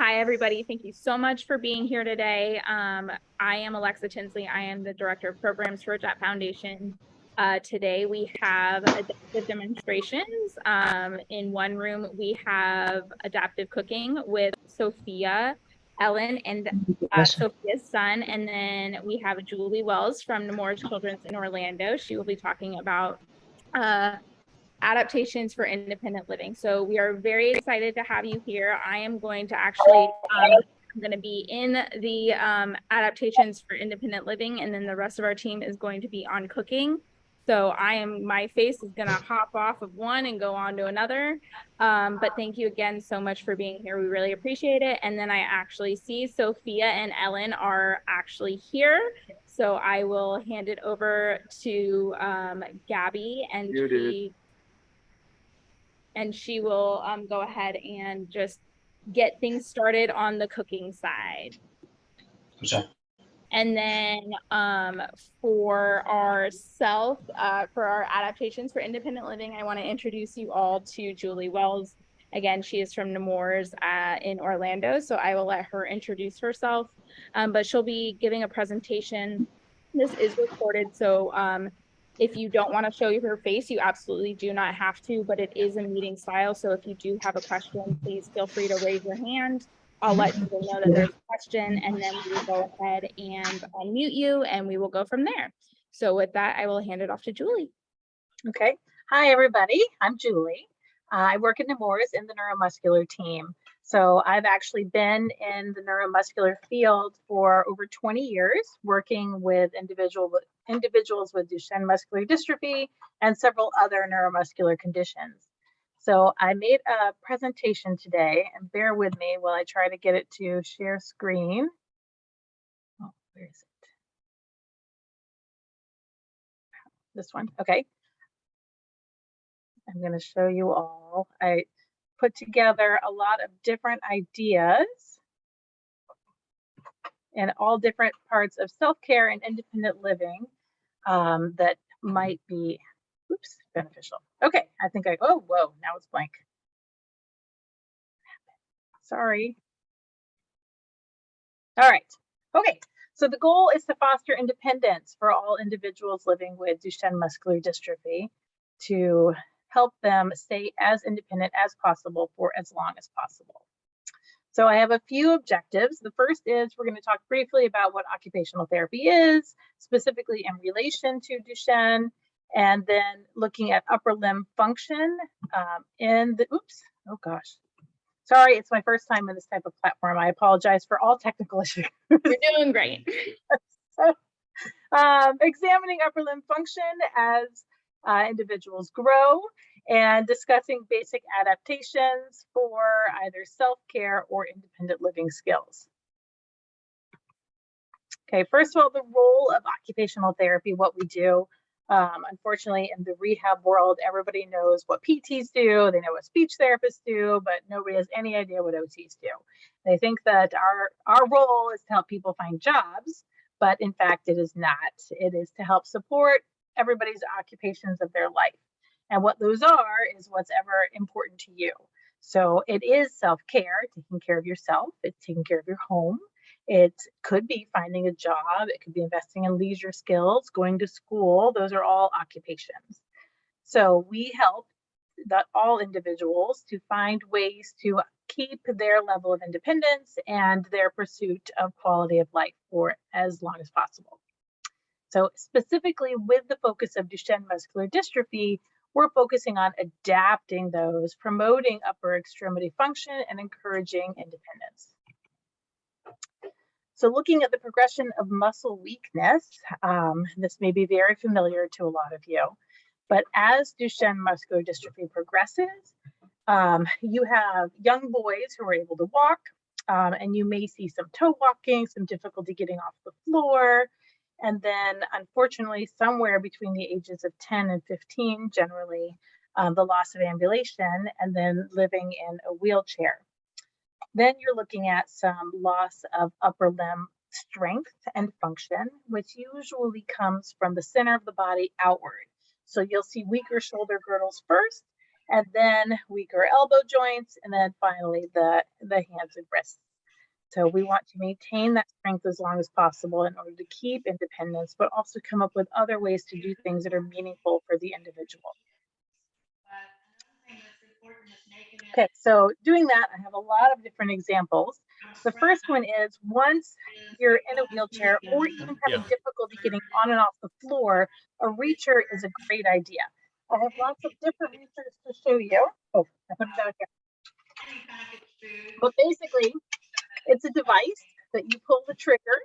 Hi, everybody. Thank you so much for being here today. I am Alexa Tinsley. I am the Director of Programs for Jett Foundation. Today we have adaptive demonstrations. In one room, we have adaptive cooking with Sophia, Ellen, and Sophia's son. And then we have Julie Wells from Nemours Children's in Orlando. She will be talking about adaptations for independent living. So we are very excited to have you here. I am going to actually, I'm going to be in the adaptations for independent living, and then the rest of our team is going to be on cooking. So my face is going to hop off of one and go on to another. But thank you again so much for being here. We really appreciate it. And then I actually see Sophia and Ellen are actually here. So I will hand it over to Gabby, and she will go ahead and just get things started on the cooking side. Sure. And then for our adaptations for independent living, I want to introduce you all to Julie Wells. Again, she is from Nemours in Orlando, so I will let her introduce herself. But she'll be giving a presentation. This is recorded, so if you don't want to show her face, you absolutely do not have to, but it is a meeting style. So if you do have a question, please feel free to raise your hand. I'll let people know that there's a question, and then we will go ahead and unmute you, and we will go from there. So with that, I will hand it off to Julie. Okay. Hi, everybody. I'm Julie. I work at Nemours in the neuromuscular team. So I've actually been in the neuromuscular field for over 20 years, working with individuals with Duchenne muscular dystrophy and several other neuromuscular conditions. So I made a presentation today, and bear with me while I try to get it to share screen. Oh, where is it? This one. Okay. I'm going to show you all. I put together a lot of different ideas and all different parts of self-care and independent living that might be, beneficial. Okay, I think oh, whoa, now it's blank. Sorry. All right, okay. So the goal is to foster independence for all individuals living with Duchenne muscular dystrophy to help them stay as independent as possible for as long as possible. So I have a few objectives. The first is we're going to talk briefly about what occupational therapy is, specifically in relation to Duchenne, and then looking at upper limb function in the, oh gosh. Sorry, it's my first time in this type of platform. I apologize for all technical issues. You're doing great. So, examining upper limb function as individuals grow, and discussing basic adaptations for either self-care or independent living skills. Okay, first of all, the role of occupational therapy, what we do. Unfortunately, in the rehab world, everybody knows what PTs do, they know what speech therapists do, but nobody has any idea what OTs do. They think that our role is to help people find jobs, but in fact, it is not. It is to help support everybody's occupations of their life. And what those are is what's ever important to you. So it is self-care, taking care of yourself, it's taking care of your home. It could be finding a job, it could be investing in leisure skills, going to school. Those are all occupations. So we help all individuals to find ways to keep their level of independence and their pursuit of quality of life for as long as possible. So specifically with the focus of Duchenne muscular dystrophy, we're focusing on adapting those, promoting upper extremity function, and encouraging independence. So looking at the progression of muscle weakness, this may be very familiar to a lot of you, but as Duchenne muscular dystrophy progresses, you have young boys who are able to walk, and you may see some toe walking, some difficulty getting off the floor, and then unfortunately, somewhere between the ages of 10 and 15, generally, the loss of ambulation, and then living in a wheelchair. Then you're looking at some loss of upper limb strength and function, which usually comes from the center of the body outward. So you'll see weaker shoulder girdles first, and then weaker elbow joints, and then finally the hands and wrists. So we want to maintain that strength as long as possible in order to keep independence, but also come up with other ways to do things that are meaningful for the individual. Okay, so doing that, I have a lot of different examples. The first one is once you're in a wheelchair or even having difficulty getting on and off the floor, a reacher is a great idea. I have lots of different reachers to show you. Oh, I put it out here. But basically, it's a device that you pull the trigger,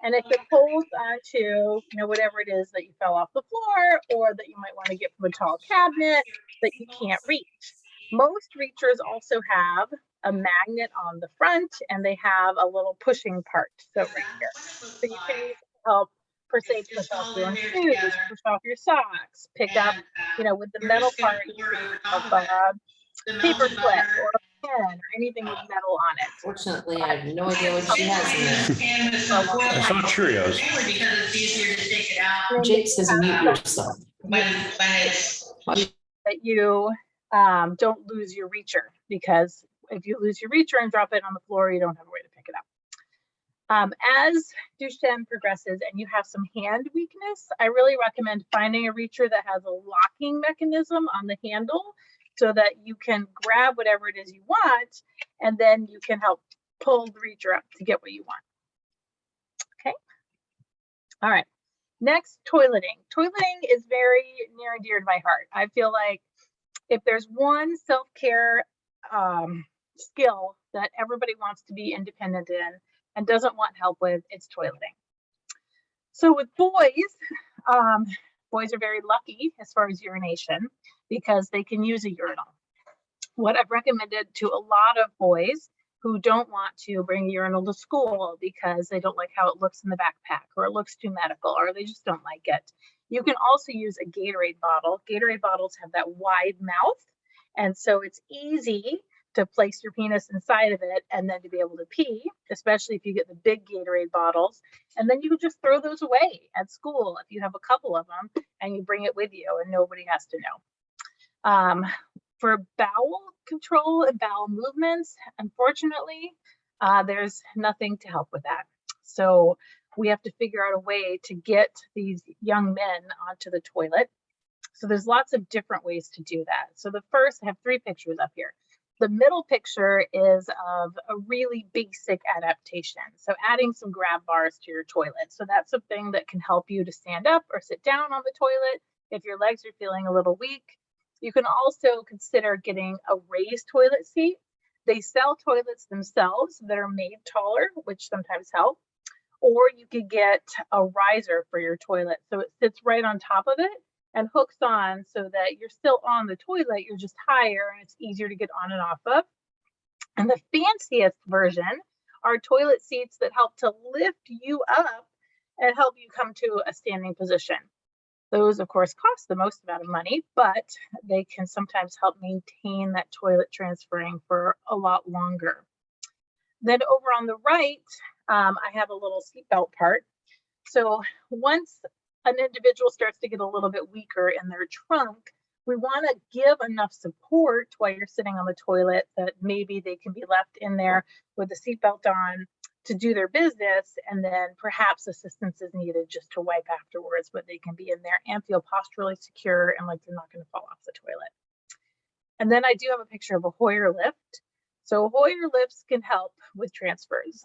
and if it pulls onto, whatever it is that you fell off the floor or that you might want to get from a tall cabinet that you can't reach. Most reachers also have a magnet on the front, and they have a little pushing part. So right here. So you can use it to help, per se, push off your own shoes, push off your socks, pick up, with the metal part, you can pick up a paper clip or a pen or anything with metal on it. Fortunately, I have no idea what she has in there. I saw Cheerios. Jake says mute yourself. That you don't lose your reacher, because if you lose your reacher and drop it on the floor, you don't have a way to pick it up. As Duchenne progresses and you have some hand weakness, I really recommend finding a reacher that has a locking mechanism on the handle so that you can grab whatever it is you want, and then you can help pull the reacher up to get what you want. Okay. All right. Next, toileting. Toileting is very near and dear to my heart. I feel like if there's one self-care skill that everybody wants to be independent in and doesn't want help with, it's toileting. So with boys, boys are very lucky as far as urination because they can use a urinal. What I've recommended to a lot of boys who don't want to bring a urinal to school because they don't like how it looks in the backpack, or it looks too medical, or they just don't like it. You can also use a Gatorade bottle. Gatorade bottles have that wide mouth, and so it's easy to place your penis inside of it and then to be able to pee, especially if you get the big Gatorade bottles. And then you can just throw those away at school if you have a couple of them and you bring it with you and nobody has to know. For bowel control and bowel movements, unfortunately, there's nothing to help with that. So we have to figure out a way to get these young men onto the toilet. So there's lots of different ways to do that. So the first, I have 3 pictures up here. The middle picture is of a really basic adaptation. So adding some grab bars to your toilet. So that's something that can help you to stand up or sit down on the toilet if your legs are feeling a little weak. You can also consider getting a raised toilet seat. They sell toilets themselves that are made taller, which sometimes help. Or you could get a riser for your toilet. So it sits right on top of it and hooks on so that you're still on the toilet, you're just higher and it's easier to get on and off of. And the fanciest version are toilet seats that help to lift you up and help you come to a standing position. Those, of course, cost the most amount of money, but they can sometimes help maintain that toilet transferring for a lot longer. Then over on the right, I have a little seatbelt part. So once an individual starts to get a little bit weaker in their trunk, we want to give enough support while you're sitting on the toilet that maybe they can be left in there with the seatbelt on to do their business, and then perhaps assistance is needed just to wipe afterwards, but they can be in there and feel posturally secure and like they're not going to fall off the toilet. And then I do have a picture of a Hoyer lift. So Hoyer lifts can help with transfers.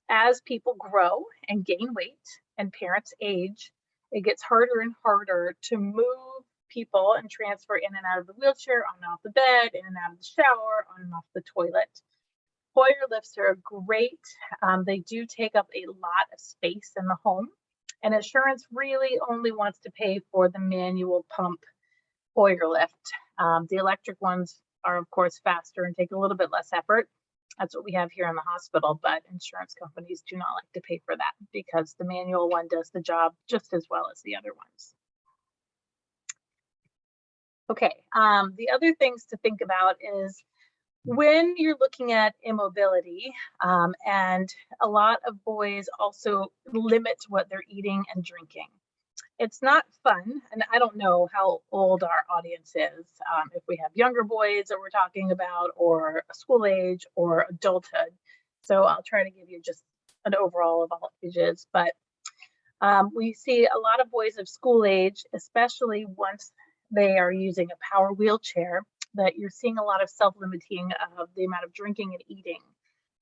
As people grow and gain weight and parents age, it gets harder and harder to move people and transfer in and out of the wheelchair, on and off the bed, in and out of the shower, on and off the toilet. Hoyer lifts are great. They do take up a lot of space in the home, and insurance really only wants to pay for the manual pump Hoyer lift. The electric ones are, of course, faster and take a little bit less effort. That's what we have here in the hospital, but insurance companies do not like to pay for that because the manual one does the job just as well as the other ones. Okay, the other things to think about is when you're looking at immobility, and a lot of boys also limit what they're eating and drinking. It's not fun, and I don't know how old our audience is, if we have younger boys that we're talking about, or school age, or adulthood. So I'll try to give you just an overall of all ages, but we see a lot of boys of school age, especially once they are using a power wheelchair, that you're seeing a lot of self-limiting of the amount of drinking and eating.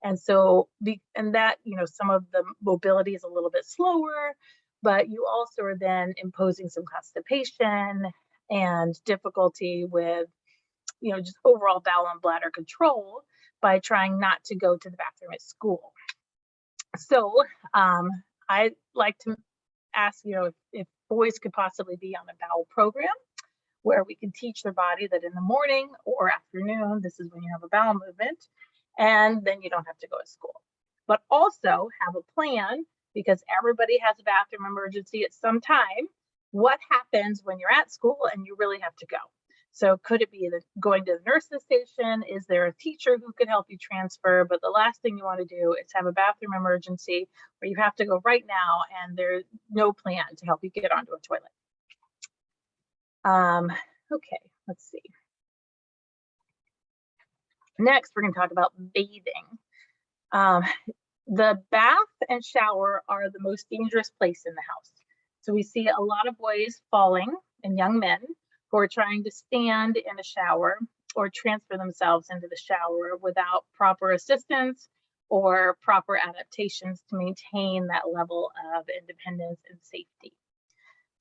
And so, and that, you know, some of the mobility is a little bit slower, but you also are then imposing some constipation and difficulty with, you know, just overall bowel and bladder control by trying not to go to the bathroom at school. So I like to ask, you know, if boys could possibly be on a bowel program where we can teach their body that in the morning or afternoon, this is when you have a bowel movement, and then you don't have to go to school. But also have a plan, because everybody has a bathroom emergency at some time. What happens when you're at school and you really have to go? So could it be going to the nurse's station? Is there a teacher who could help you transfer? But the last thing you want to do is have a bathroom emergency where you have to go right now and there's no plan to help you get onto a toilet. Okay, let's see. Next, we're going to talk about bathing. The bath and shower are the most dangerous place in the house. So we see a lot of boys falling and young men who are trying to stand in a shower or transfer themselves into the shower without proper assistance or proper adaptations to maintain that level of independence and safety.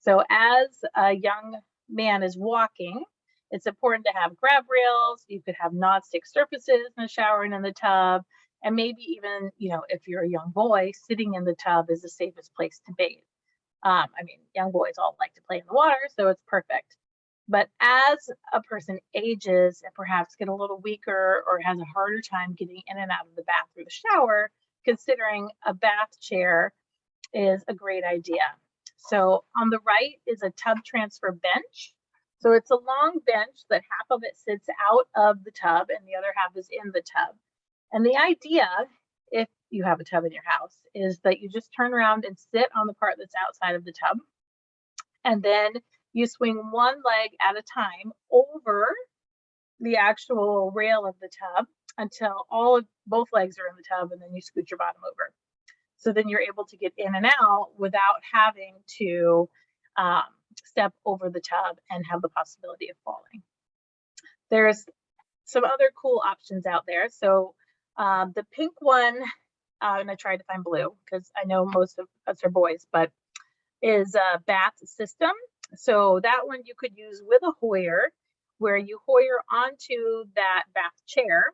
So as a young man is walking, it's important to have grab rails. You could have non-stick surfaces in the shower and in the tub, and maybe even, you know, if you're a young boy, sitting in the tub is the safest place to bathe. I mean, young boys all like to play in the water, so it's perfect. But as a person ages and perhaps get a little weaker or has a harder time getting in and out of the bath or the shower, considering a bath chair is a great idea. So on the right is a tub transfer bench. So it's a long bench that half of it sits out of the tub and the other half is in the tub. And the idea, if you have a tub in your house, is that you just turn around and sit on the part that's outside of the tub. And then you swing one leg at a time over the actual rail of the tub until both legs are in the tub, and then you scoot your bottom over. So then you're able to get in and out without having to step over the tub and have the possibility of falling. There's some other cool options out there. So the pink one, and I tried to find blue because I know most of us are boys, but is a bath system. So that one you could use with a Hoyer, where you Hoyer onto that bath chair,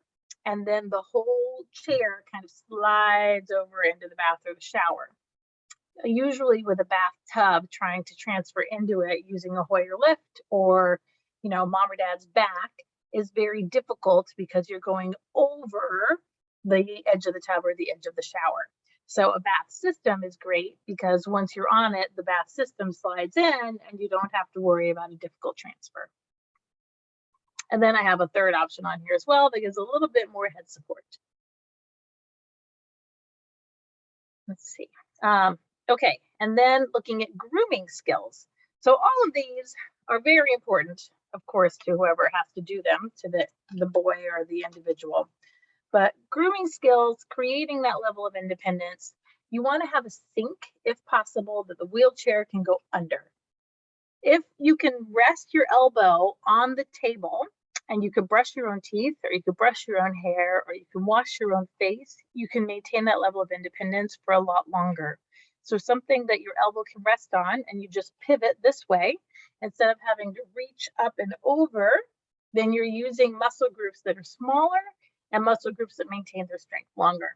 and then the whole chair kind of slides over into the bath or the shower. Usually with a bathtub, trying to transfer into it using a Hoyer lift or, you know, mom or dad's back is very difficult because you're going over the edge of the tub or the edge of the shower. So a bath system is great because once you're on it, the bath system slides in and you don't have to worry about a difficult transfer. And then I have a third option on here as well that gives a little bit more head support. Let's see. Okay, and then looking at grooming skills. So all of these are very important, of course, to whoever has to do them, to the boy or the individual. But grooming skills, creating that level of independence, you want to have a sink, if possible, that the wheelchair can go under. If you can rest your elbow on the table and you could brush your own teeth, or you could brush your own hair, or you can wash your own face, you can maintain that level of independence for a lot longer. So something that your elbow can rest on and you just pivot this way, instead of having to reach up and over, then you're using muscle groups that are smaller and muscle groups that maintain their strength longer.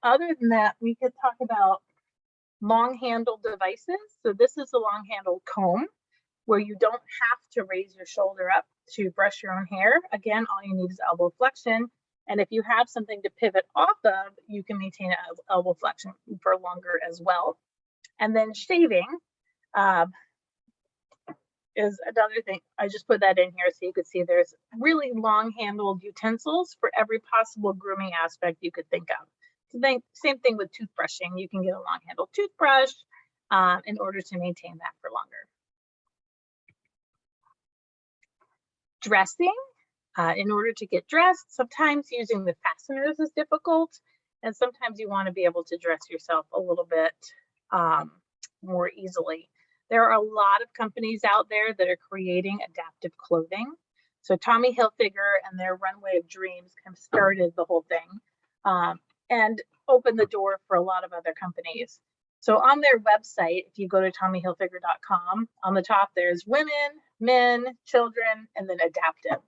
Other than that, we could talk about long-handled devices. So this is a long-handled comb where you don't have to raise your shoulder up to brush your own hair. Again, all you need is elbow flexion. And if you have something to pivot off of, you can maintain elbow flexion for longer as well. And then shaving is another thing. I just put that in here so you could see there's really long-handled utensils for every possible grooming aspect you could think of. So then, same thing with toothbrushing. You can get a long-handled toothbrush in order to maintain that for longer. Dressing. in order to get dressed. Sometimes using the fasteners is difficult, and sometimes you want to be able to dress yourself a little bit more easily. There are a lot of companies out there that are creating adaptive clothing. So Tommy Hilfiger and their Runway of Dreams kind of started the whole thing and opened the door for a lot of other companies. So on their website, if you go to tommyhilfiger.com, on the top there's women, men, children, and then adaptive.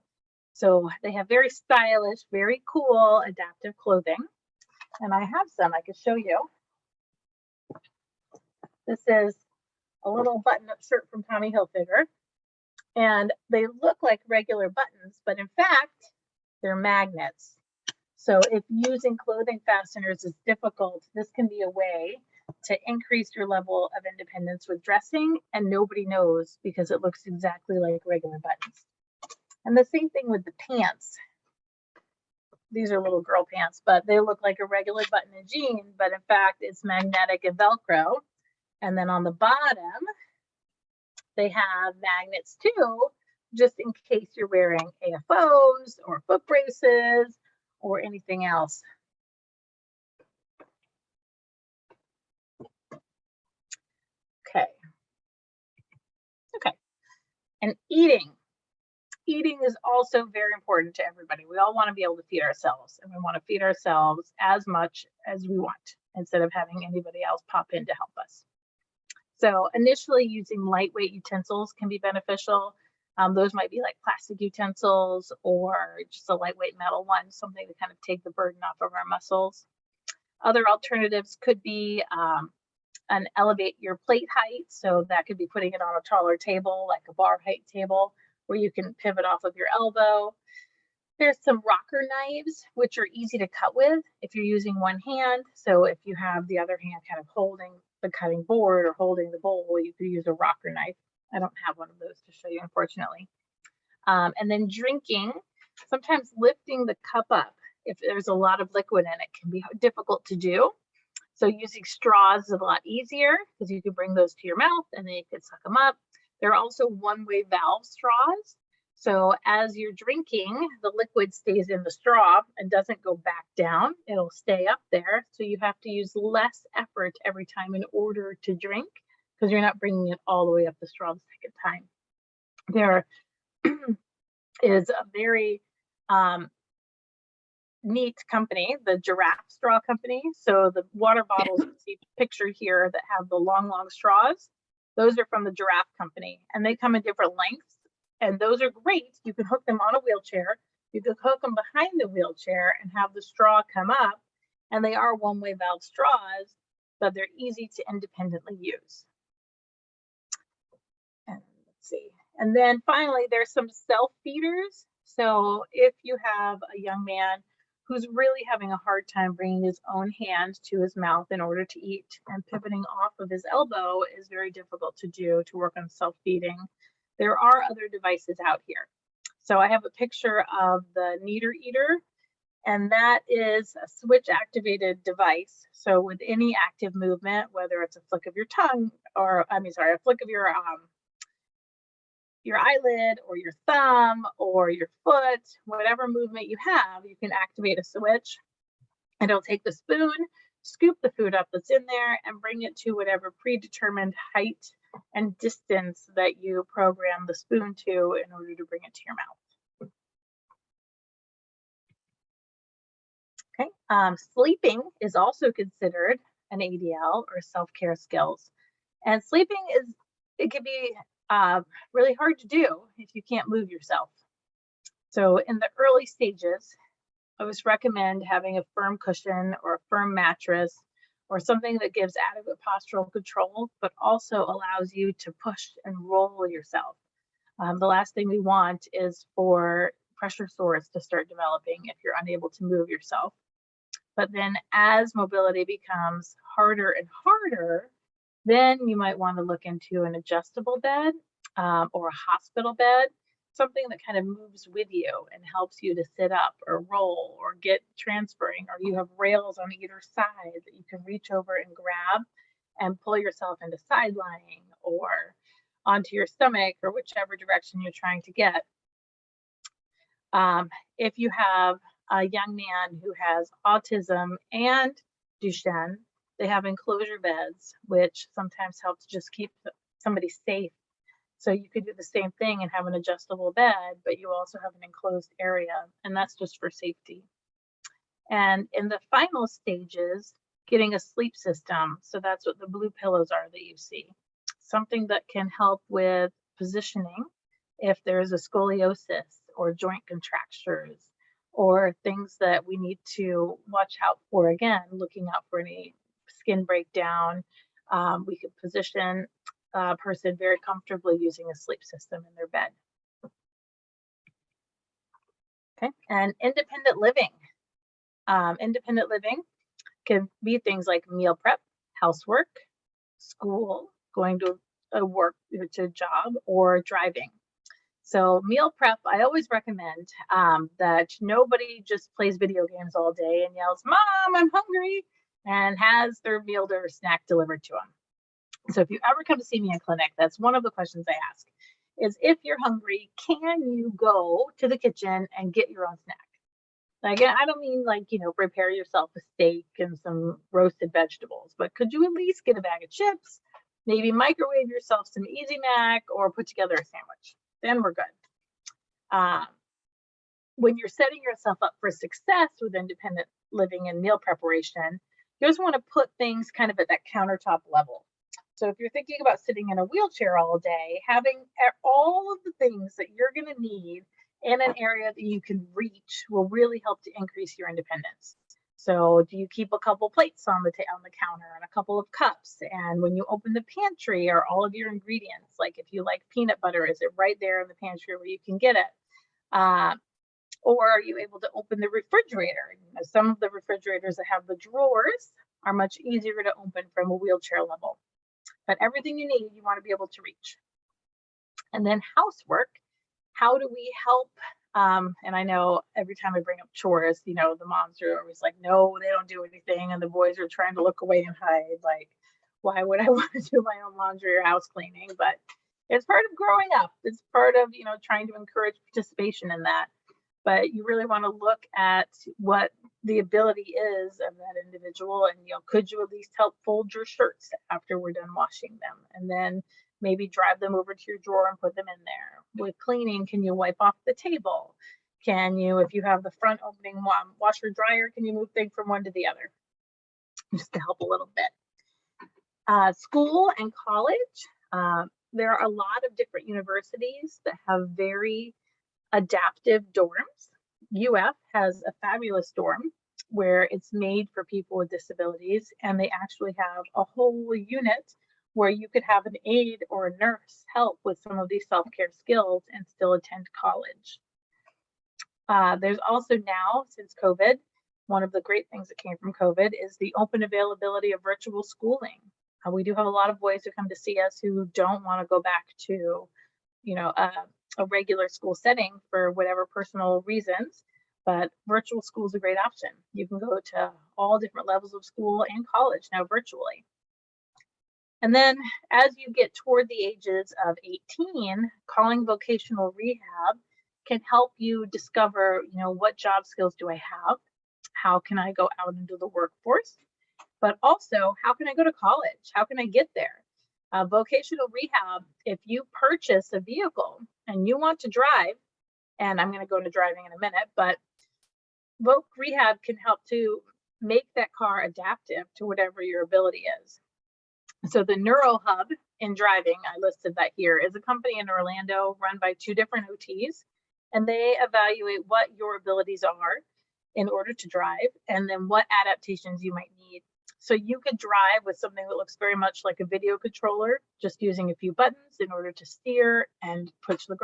So they have very stylish, very cool adaptive clothing. And I have some I could show you. This is a little button-up shirt from Tommy Hilfiger. And they look like regular buttons, but in fact, they're magnets. So if using clothing fasteners is difficult, this can be a way to increase your level of independence with dressing, and nobody knows because it looks exactly like regular buttons. And the same thing with the pants. These are little girl pants, but they look like a regular button and jean, but in fact, it's magnetic and Velcro. And then on the bottom, they have magnets too, just in case you're wearing AFOs or foot braces or anything else. Okay. And eating is also very important to everybody. We all want to be able to feed ourselves, and we want to feed ourselves as much as we want instead of having anybody else pop in to help us. So initially using lightweight utensils can be beneficial. Those might be like plastic utensils or just a lightweight metal one, something to kind of take the burden off of our muscles. Other alternatives could be an elevate your plate height. So that could be putting it on a taller table, like a bar height table, where you can pivot off of your elbow. There's some rocker knives, which are easy to cut with if you're using one hand. So if you have the other hand kind of holding the cutting board or holding the bowl, you could use a rocker knife. I don't have one of those to show you, unfortunately. And then drinking, sometimes lifting the cup up, if there's a lot of liquid in it, can be difficult to do. So using straws is a lot easier because you can bring those to your mouth and then you can suck them up. There are also one-way valve straws. So as you're drinking, the liquid stays in the straw and doesn't go back down. It'll stay up there. So you have to use less effort every time in order to drink because you're not bringing it all the way up the straw the second time. There is a very neat company, the Giraffe Straw Company. So the water bottles you see pictured here that have the long straws, those are from the Giraffe Company, and they come in different lengths. And those are great. You can hook them on a wheelchair. You can hook them behind the wheelchair and have the straw come up. And they are one-way valve straws, but they're easy to independently use. And let's see. And then finally, there's some self-feeders. So if you have a young man who's really having a hard time bringing his own hand to his mouth in order to eat, and pivoting off of his elbow is very difficult to do, to work on self-feeding. There are other devices out here. So I have a picture of the Kneader Eater, and that is a switch activated device. So with any active movement, whether it's a flick of your tongue or, a flick of your eyelid or your thumb or your foot, whatever movement you have, you can activate a switch. And it'll take the spoon, scoop the food up that's in there, and bring it to whatever predetermined height and distance that you program the spoon to in order to bring it to your mouth. Okay, sleeping is also considered an ADL or self-care skills. And sleeping it can be really hard to do if you can't move yourself. So in the early stages, I always recommend having a firm cushion or a firm mattress or something that gives adequate postural control, but also allows you to push and roll yourself. The last thing we want is for pressure sores to start developing if you're unable to move yourself. But then as mobility becomes harder and harder, then you might want to look into an adjustable bed or a hospital bed, something that kind of moves with you and helps you to sit up or roll or get transferring, or you have rails on either side that you can reach over and grab and pull yourself into side lying or onto your stomach or whichever direction you're trying to get. If you have a young man who has autism and Duchenne, they have enclosure beds, which sometimes helps just keep somebody safe. So you could do the same thing and have an adjustable bed, but you also have an enclosed area, and that's just for safety. And in the final stages, getting a sleep system. So that's what the blue pillows are that you see. Something that can help with positioning if there's a scoliosis or joint contractures or things that we need to watch out for, again, looking out for any skin breakdown. We could position a person very comfortably using a sleep system in their bed. Okay, and independent living. Independent living can be things like meal prep, housework, school, going to a work to a job, or driving. So meal prep, I always recommend that nobody just plays video games all day and yells, "Mom, I'm hungry," and has their meal or snack delivered to them. So if you ever come to see me in clinic, that's one of the questions I ask is, if you're hungry, can you go to the kitchen and get your own snack? Like, I don't mean like, prepare yourself a steak and some roasted vegetables, but could you at least get a bag of chips, maybe microwave yourself some Easy Mac, or put together a sandwich? Then we're good. When you're setting yourself up for success with independent living and meal preparation, you just want to put things kind of at that countertop level. So if you're thinking about sitting in a wheelchair all day, having all of the things that you're going to need in an area that you can reach will really help to increase your independence. So do you keep a couple plates on the counter and a couple of cups? And when you open the pantry, are all of your ingredients, like if you like peanut butter, is it right there in the pantry where you can get it? Or are you able to open the refrigerator? Some of the refrigerators that have the drawers are much easier to open from a wheelchair level. But everything you need, you want to be able to reach. And then housework. How do we help? And I know every time I bring up chores, the moms are always like, no, they don't do anything. And the boys are trying to look away and hide. Like, why would I want to do my own laundry or house cleaning? But it's part of growing up. It's part of, trying to encourage participation in that. But you really want to look at what the ability is of that individual. And, could you at least help fold your shirts after we're done washing them? And then maybe drive them over to your drawer and put them in there. With cleaning, can you wipe off the table? Can you, if you have the front opening washer dryer, can you move things from one to the other? Just to help a little bit. School and college. There are a lot of different universities that have very adaptive dorms. UF has a fabulous dorm where it's made for people with disabilities, and they actually have a whole unit where you could have an aide or a nurse help with some of these self-care skills and still attend college. There's also now, since COVID, one of the great things that came from COVID is the open availability of virtual schooling. We do have a lot of boys who come to see us who don't want to go back to, a regular school setting for whatever personal reasons, but virtual school is a great option. You can go to all different levels of school and college now virtually. And then as you get toward the ages of 18, calling vocational rehab can help you discover, what job skills do I have? How can I go out into the workforce? But also, how can I go to college? How can I get there? Vocational rehab, if you purchase a vehicle and you want to drive, and I'm going to go into driving in a minute, but Voc Rehab can help to make that car adaptive to whatever your ability is. So the Neuro Hub in driving, I listed that here, is a company in Orlando run by 2 different OTs, and they evaluate what your abilities are in order to drive, and then what adaptations you might need. So you could drive with something that looks very much like a video controller, just using a few buttons in order to steer and push the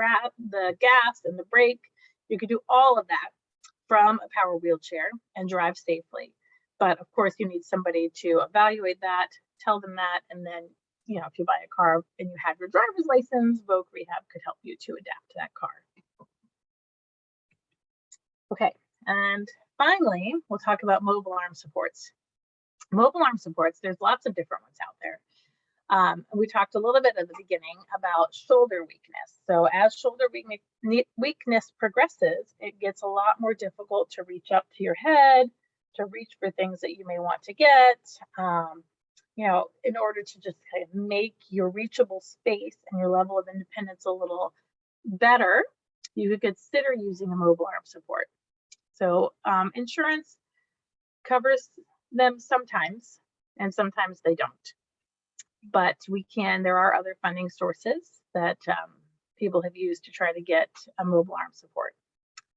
gas and the brake. You could do all of that from a power wheelchair and drive safely. But of course, you need somebody to evaluate that, tell them that, and then, if you buy a car and you have your driver's license, Voc Rehab could help you to adapt to that car. Okay, and finally, we'll talk about mobile arm supports. Mobile arm supports, there's lots of different ones out there. We talked a little bit at the beginning about shoulder weakness. So as shoulder weakness progresses, it gets a lot more difficult to reach up to your head, to reach for things that you may want to get, you know, in order to just kind of make your reachable space and your level of independence a little better, you could consider using a mobile arm support. So insurance covers them sometimes, and sometimes they don't. But there are other funding sources that people have used to try to get a mobile arm support.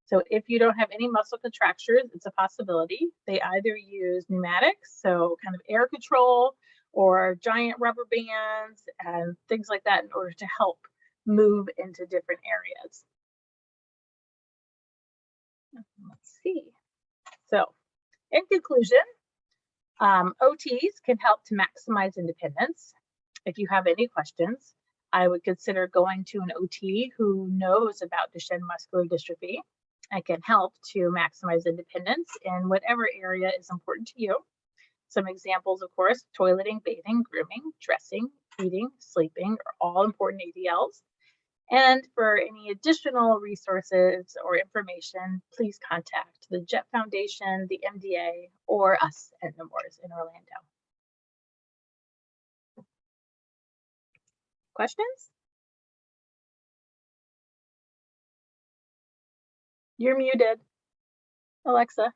So if you don't have any muscle contractures, it's a possibility. They either use pneumatics, so kind of air control, or giant rubber bands and things like that in order to help move into different areas. Let's see. So in conclusion, OTs can help to maximize independence. If you have any questions, I would consider going to an OT who knows about Duchenne muscular dystrophy and can help to maximize independence in whatever area is important to you. Some examples, of course, toileting, bathing, grooming, dressing, eating, sleeping are all important ADLs. And for any additional resources or information, please contact the Jett Foundation, the MDA, or us at Nemours in Orlando. Questions? You're muted, Alexa.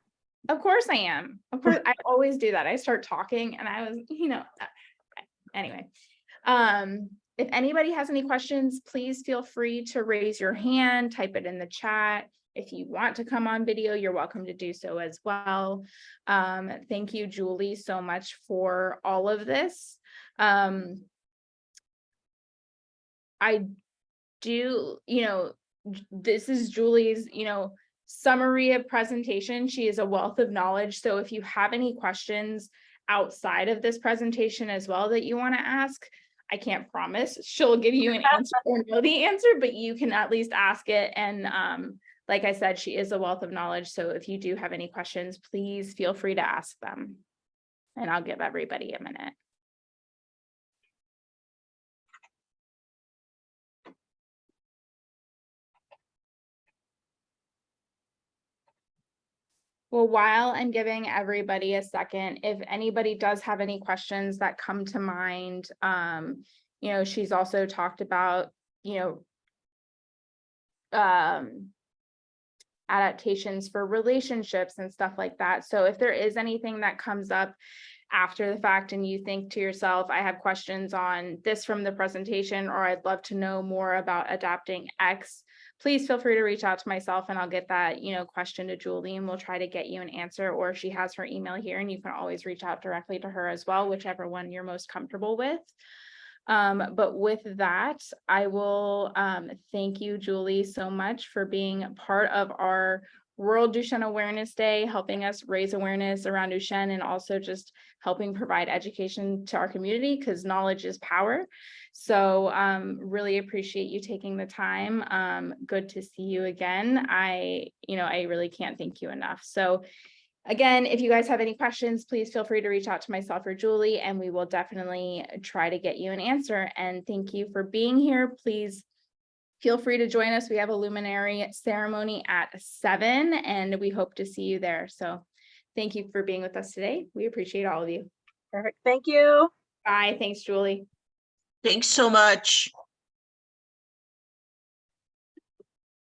Of course I am. Of course, I always do that. I start talking and I was, anyway. If anybody has any questions, please feel free to raise your hand, type it in the chat. If you want to come on video, you're welcome to do so as well. Thank you, Julie, so much for all of this. I do, this is Julie's, summary of presentation. She is a wealth of knowledge. So if you have any questions outside of this presentation as well that you want to ask, I can't promise she'll give you an answer or know the answer, but you can at least ask it. And like I said, she is a wealth of knowledge. So if you do have any questions, please feel free to ask them. And I'll give everybody a minute. Well, while I'm giving everybody a second, if anybody does have any questions that come to mind, she's also talked about, adaptations for relationships and stuff like that. So if there is anything that comes up after the fact and you think to yourself, I have questions on this from the presentation, or I'd love to know more about adapting X, please feel free to reach out to myself and I'll get that, question to Julie and we'll try to get you an answer, or she has her email here and you can always reach out directly to her as well, whichever one you're most comfortable with. But with that, I will thank you, Julie, so much for being part of our World Duchenne Awareness Day, helping us raise awareness around Duchenne and also just helping provide education to our community, because knowledge is power. So really appreciate you taking the time. Good to see you again. I really can't thank you enough. So again, if you guys have any questions, please feel free to reach out to myself or Julie, and we will definitely try to get you an answer. And thank you for being here. Please feel free to join us. We have a luminary ceremony at 7, and we hope to see you there. So thank you for being with us today. We appreciate all of you. Perfect. Thank you. Bye. Thanks, Julie. Thanks so much.